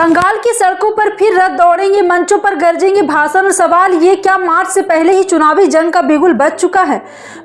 बंगाल की सड़कों पर फिर रथ दौड़ेंगे, मंचों पर गरजेंगे भाषण और सवाल ये क्या मार्च से पहले ही चुनावी जंग का बिगुल बज चुका है।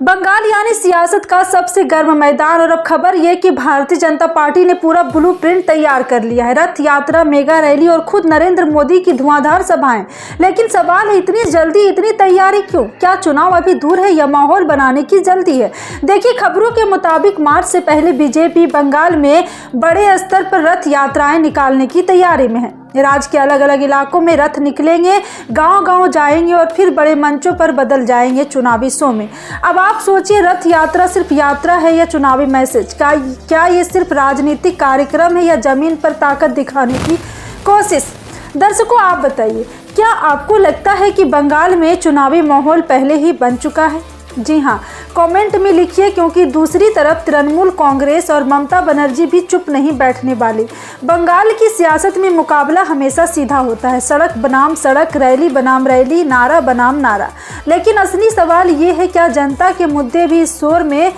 बंगाल यानी सियासत का सबसे गर्म मैदान। और अब खबर ये कि भारतीय जनता पार्टी ने पूरा ब्लूप्रिंट तैयार कर लिया है। रथ यात्रा, मेगा रैली और खुद नरेंद्र मोदी की धुआंधार सभाएं। लेकिन सवाल है, इतनी जल्दी इतनी तैयारी क्यों? क्या चुनाव अभी दूर है या माहौल बनाने की जल्दी है? देखिए, खबरों के मुताबिक मार्च से पहले बीजेपी बंगाल में बड़े स्तर पर रथ यात्राएं निकालने की तैयारी में है। राज्य के अलग अलग इलाकों में रथ निकलेंगे, गांव-गांव जाएंगे और फिर बड़े मंचों पर बदल जाएंगे चुनावी शो में। अब आप सोचिए, रथ यात्रा सिर्फ यात्रा है या चुनावी मैसेज? क्या ये सिर्फ राजनीतिक कार्यक्रम है या जमीन पर ताकत दिखाने की कोशिश? दर्शकों, आप बताइए, क्या आपको लगता है कि बंगाल में चुनावी माहौल पहले ही बन चुका है? जी हाँ, कमेंट में लिखिए, क्योंकि दूसरी तरफ तृणमूल कांग्रेस और ममता बनर्जी भी चुप नहीं बैठने वाली। बंगाल की सियासत में मुकाबला हमेशा सीधा होता है, सड़क बनाम सड़क, रैली बनाम रैली, नारा बनाम नारा। लेकिन असली सवाल ये है, क्या जनता के मुद्दे भी इस शोर में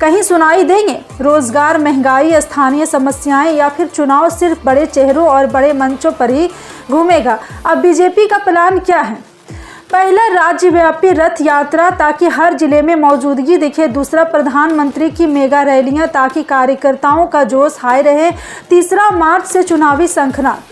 कहीं सुनाई देंगे? रोजगार, महंगाई, स्थानीय समस्याएं, या फिर चुनाव सिर्फ बड़े चेहरों और बड़े मंचों पर ही घूमेगा? अब बीजेपी का प्लान क्या है? पहला, राज्यव्यापी रथ यात्रा ताकि हर जिले में मौजूदगी दिखे। दूसरा, प्रधानमंत्री की मेगा रैलियां ताकि कार्यकर्ताओं का जोश हाई रहे। तीसरा, मार्च से चुनावी शंखनाद,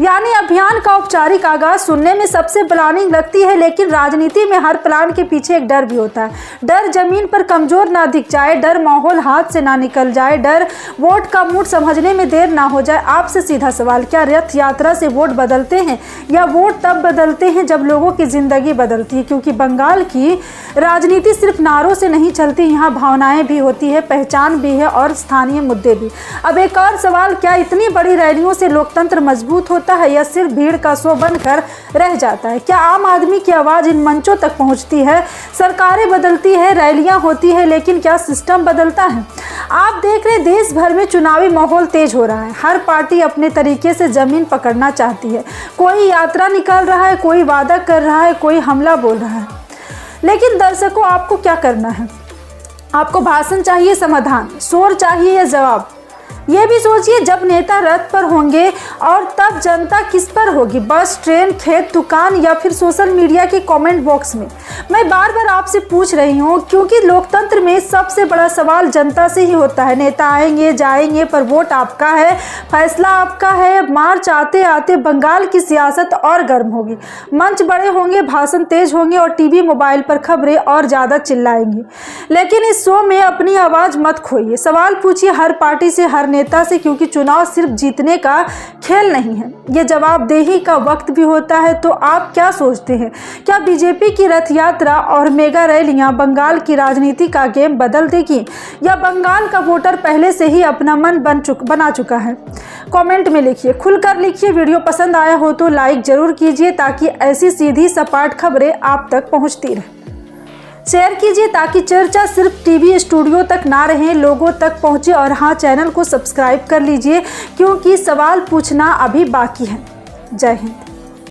यानी अभियान का औपचारिक आगाज। सुनने में सबसे प्लानिंग लगती है, लेकिन राजनीति में हर प्लान के पीछे एक डर भी होता है। डर जमीन पर कमजोर ना दिख जाए, डर माहौल हाथ से ना निकल जाए, डर वोट का मूड समझने में देर ना हो जाए। आपसे सीधा सवाल, क्या रथ यात्रा से वोट बदलते हैं या वोट तब बदलते हैं जब लोगों की जिंदगी बदलती है? क्योंकि बंगाल की राजनीति सिर्फ नारों से नहीं चलती, यहाँ भावनाएं भी होती है, पहचान भी है और स्थानीय मुद्दे भी। अब एक और सवाल, क्या इतनी बड़ी रैलियों से लोकतंत्र मजबूत होता है या सिर्फ भीड़ का शो बनकर रह जाता है? क्या आम आदमी की आवाज इन मंचों तक पहुंचती है? सरकारें बदलती है, रैलियां होती है, लेकिन क्या सिस्टम बदलता है? आप देख रहे, देश भर में चुनावी माहौल तेज हो रहा है। हर पार्टी अपने तरीके से जमीन पकड़ना चाहती है। कोई यात्रा निकाल रहा है, कोई वादा कर रहा है, कोई हमला बोल रहा है। लेकिन दर्शकों, आपको क्या करना है? आपको भाषण चाहिए, समाधान, शोर चाहिए या जवाब? ये भी सोचिए, जब नेता रथ पर होंगे और तब जनता किस पर होगी? बस, ट्रेन, खेत, दुकान या फिर सोशल मीडिया के कमेंट बॉक्स में? मैं बार बार आपसे पूछ रही हूँ, क्योंकि लोकतंत्र में सबसे बड़ा सवाल जनता से ही होता है। नेता आएंगे जाएंगे, पर वोट आपका है, फैसला आपका है। मार्च आते आते बंगाल की सियासत और गर्म होगी। मंच बड़े होंगे, भाषण तेज होंगे और टीवी मोबाइल पर खबरें और ज़्यादा चिल्लाएंगी। लेकिन इस शो में अपनी आवाज़ मत खोइए। सवाल पूछिए हर पार्टी से, हर नेता से, क्योंकि चुनाव सिर्फ जीतने का खेल नहीं है, ये जवाबदेही का वक्त भी होता है। तो आप क्या सोचते हैं? क्या बीजेपी की रथ यात्रा और मेगा रैलियां बंगाल की राजनीति का गेम बदल देगी, या बंगाल का वोटर पहले से ही अपना मन बना चुका है? कमेंट में लिखिए, खुलकर लिखिए। वीडियो पसंद आया हो तो लाइक जरूर कीजिए, ताकि ऐसी सीधी सपाट खबरें आप तक पहुंचती रहे। शेयर कीजिए ताकि चर्चा सिर्फ टीवी स्टूडियो तक ना रहे, लोगों तक पहुंचे। और हाँ, चैनल को सब्सक्राइब कर लीजिए, क्योंकि सवाल पूछना अभी बाकी है। जय हिंद।